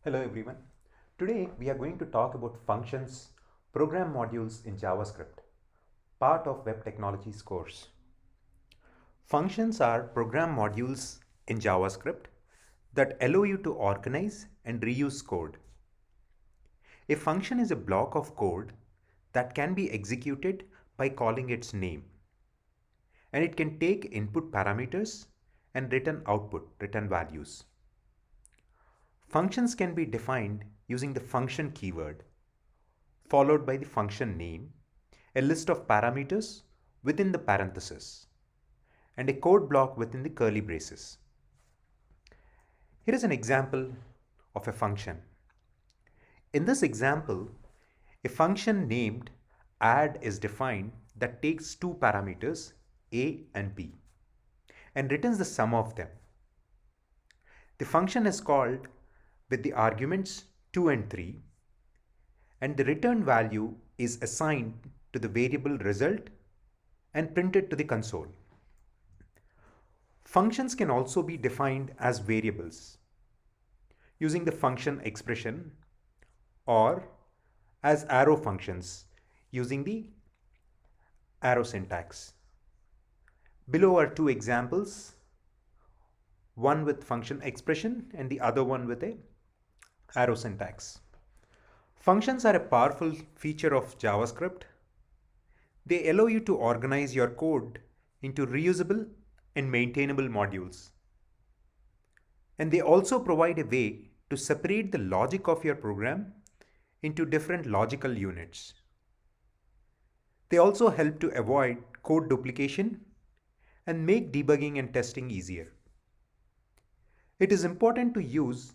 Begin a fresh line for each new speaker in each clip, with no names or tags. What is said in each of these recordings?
Hello everyone. Today we are going to talk about functions, program modules in JavaScript, part of Web Technologies course. Functions are program modules in JavaScript that allow you to organize and reuse code. A function is a block of code that can be executed by calling its name, and it can take input parameters and return values. Functions can be defined using the function keyword, followed by the function name, a list of parameters within the parenthesis, and a code block within the curly braces. Here is an example of a function. In this example, a function named add is defined that takes two parameters, a and b, and returns the sum of them. The function is called with the arguments 2 and 3, and the return value is assigned to the variable result and printed to the console. Functions can also be defined as variables using the function expression or as arrow functions using the arrow syntax. Below are two examples, one with function expression and the other one with a arrow syntax. Functions are a powerful feature of JavaScript. They allow you to organize your code into reusable and maintainable modules. And they also provide a way to separate the logic of your program into different logical units. They also help to avoid code duplication and make debugging and testing easier. It is important to use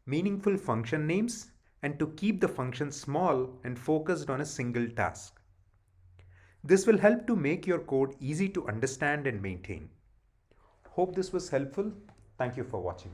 meaningful function names and to keep the function small and focused on a single task. This will help to make your code easy to understand and maintain. Hope this was helpful. Thank you for watching.